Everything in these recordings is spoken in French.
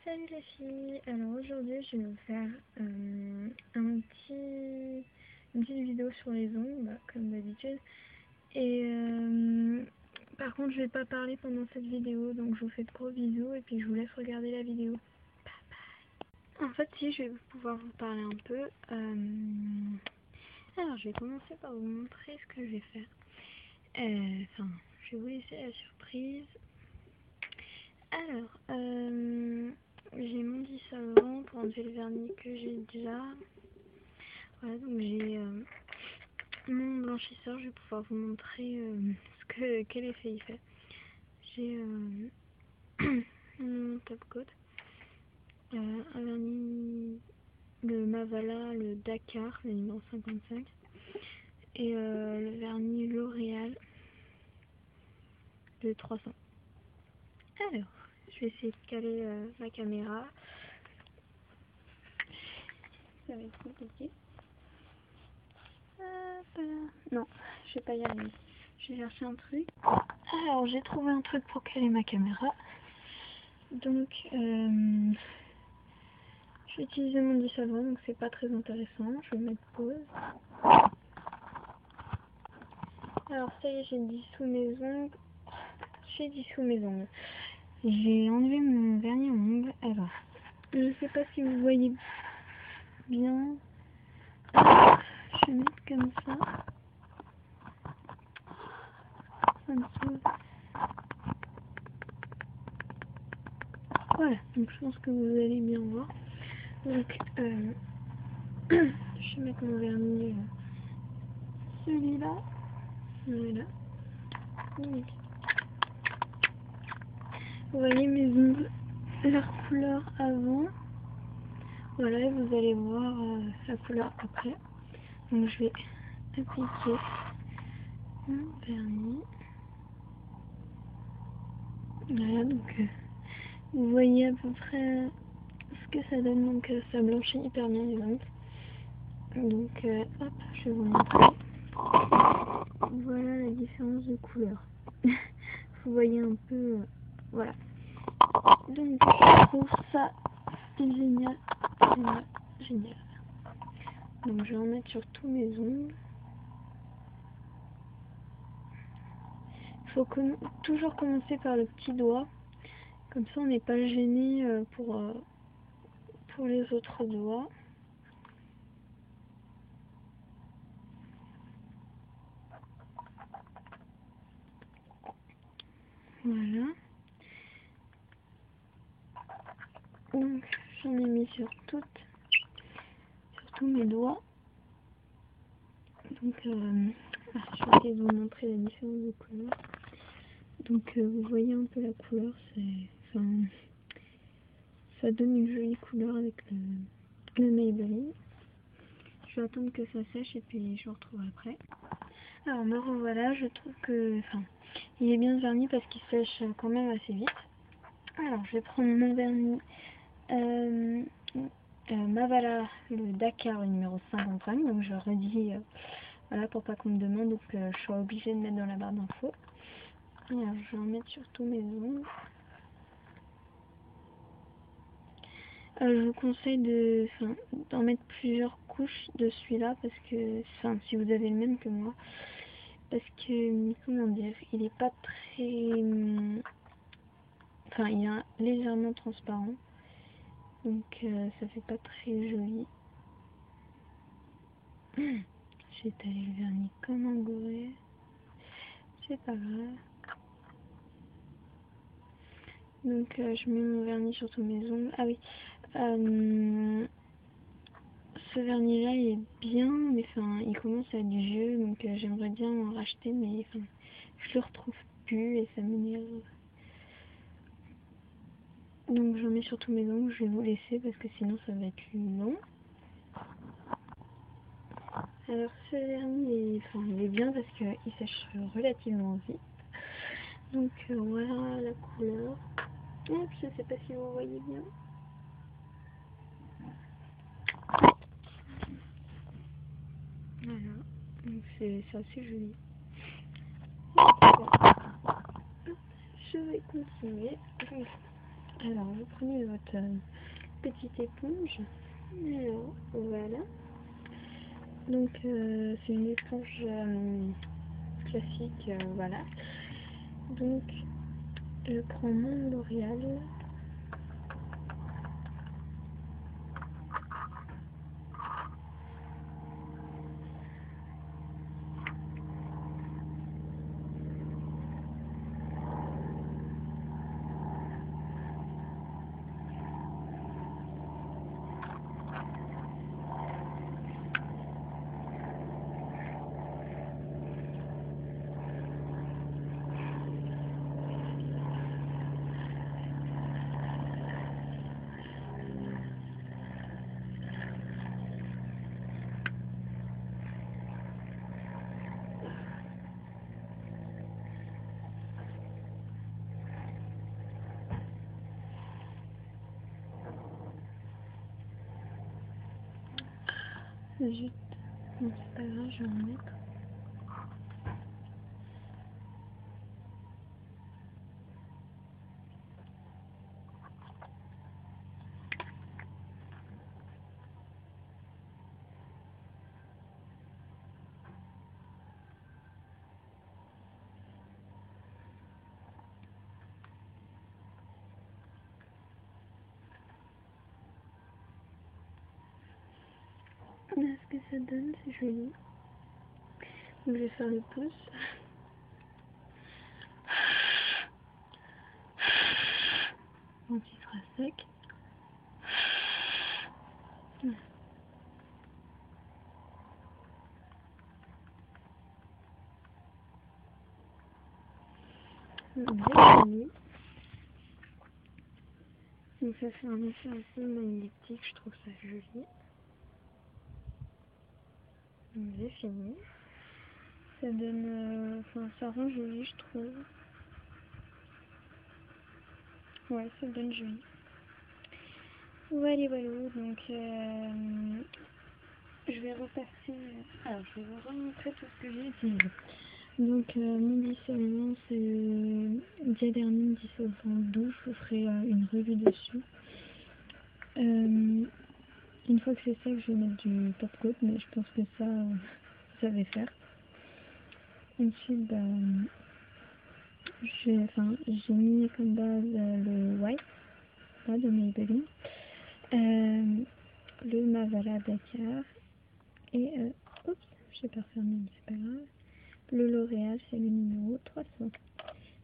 Salut les filles, alors aujourd'hui je vais vous faire une petite vidéo sur les ongles comme d'habitude et par contre je vais pas parler pendant cette vidéo, donc je vous fais de gros bisous et puis je vous laisse regarder la vidéo. Bye bye. En fait si, je vais pouvoir vous parler un peu. Alors je vais commencer par vous montrer ce que je vais faire. Enfin je vais vous laisser la surprise. Alors j'ai mon dissolvant pour enlever le vernis que j'ai déjà. Voilà, donc j'ai mon blanchisseur. Je vais pouvoir vous montrer quel effet il fait. J'ai mon top coat, un vernis de Mavala, le Dakar, le numéro 55, et le vernis L'Oréal, le 300. Alors, je vais essayer de caler la caméra. Ça va être compliqué. Non, je vais pas y arriver. Je vais chercher un truc. Alors, j'ai trouvé un truc pour caler ma caméra. Donc, je vais utiliser mon dissolvant, donc c'est pas très intéressant. Je vais mettre pause. Alors, ça y est, j'ai dissous mes ongles. J'ai enlevé mon vernis à ongles. Alors, je sais pas si vous voyez bien. Je vais mettre comme ça. Un peu. Voilà, donc je pense que vous allez bien voir. Donc, je vais mettre mon vernis, celui-là. Voilà. Donc, vous voyez mes ongles, leur couleur avant. Voilà, et vous allez voir la couleur après. Donc, je vais appliquer mon vernis. Voilà, donc vous voyez à peu près ce que ça donne. Donc, ça blanchit hyper bien les ongles. Donc, hop, je vais vous montrer. Voilà la différence de couleur. Vous voyez un peu, voilà. Donc je trouve ça génial, génial, génial. Donc je vais en mettre sur tous mes ongles. Il faut toujours commencer par le petit doigt. Comme ça on n'est pas gêné pour les autres doigts. Voilà. Donc j'en ai mis sur tous mes doigts. Donc je vais essayer de vous montrer la différence de couleur. Donc vous voyez un peu la couleur, ça donne une jolie couleur avec le Maybelline. Je vais attendre que ça sèche et puis je vous retrouve après. Alors me revoilà, je trouve que il est bien verni parce qu'il sèche quand même assez vite. Alors je vais prendre mon vernis Mavala, le Dakar, le numéro 55. Donc je redis, voilà, pour pas qu'on me demande, donc je suis obligée de mettre dans la barre d'infos. Alors je vais en mettre sur tous mes ongles. Je vous conseille d'en mettre plusieurs couches de celui-là parce que, si vous avez le même que moi, parce que, comment dire, il est pas très, il est légèrement transparent, donc ça fait pas très joli. J'ai étalé le vernis comme un goré, c'est pas grave. Donc je mets mon vernis sur tous mes ongles. Ah oui, ce vernis là il est bien, mais il commence à être vieux, donc j'aimerais bien en racheter, mais je le retrouve plus et ça m'énerve. Donc j'en mets sur tous mes ongles, je vais vous laisser parce que sinon ça va être long. Alors ce vernis il est bien parce qu'il sèche relativement vite. Donc voilà la couleur. Hop, je sais pas si vous voyez bien. Voilà, donc c'est assez joli. Je vais continuer. Donc, Alors, vous prenez votre petite éponge. Alors, voilà. Donc, c'est une éponge classique, voilà. Donc, je prends mon L'Oréal. Zut, bon, c'est pas grave, je vais en mettre. Voilà ce que ça donne, c'est joli. Donc, je vais faire le pouce. Donc il sera sec. Donc, joli. Donc ça fait un effet assez magnétique, je trouve ça joli. Donc j'ai fini. Ça donne, enfin ça rend joli, je trouve. Ouais, ça donne joli. Voilà, voilà. Donc je vais repasser. Alors je vais vous remontrer tout ce que j'ai utilisé. Donc mon dissolvant c'est Diadermine dissolvant douche. Je vous ferai une revue dessus. Une fois que c'est sec, je vais mettre du top coat, mais je pense que ça, vous savez faire. Ensuite, j'ai mis comme base le white, là, de Maybelline, le Mavala Dakar, et, oups, je sais pas refermer, mais c'est pas grave. Le L'Oréal, c'est le numéro 300.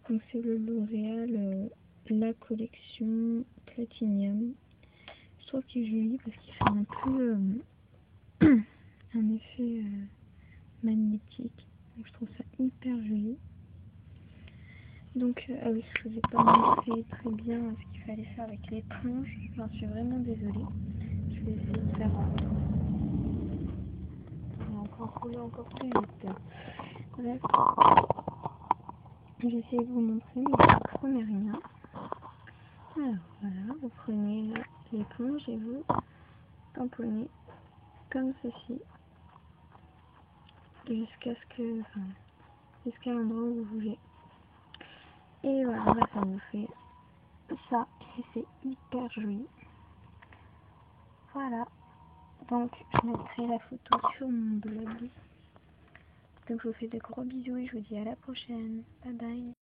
Donc c'est le L'Oréal, la collection Platinum. Je trouve qu'il est joli parce qu'il fait un peu un effet magnétique. Donc je trouve ça hyper joli. Donc, ah oui, je vous ai pas montré très bien ce qu'il fallait faire avec l'éponge. J'en suis vraiment désolée. Je vais essayer de faire encore rouler encore plus vite. Bref, j'ai essayé de vous montrer, mais je ne promets rien. Alors voilà, vous prenez l'éponge et vous tamponnez comme ceci jusqu'à l'endroit où vous voulez. Et voilà, ça vous fait ça et c'est hyper joli. Voilà, donc je mettrai la photo sur mon blog. Donc je vous fais de gros bisous et je vous dis à la prochaine. Bye bye.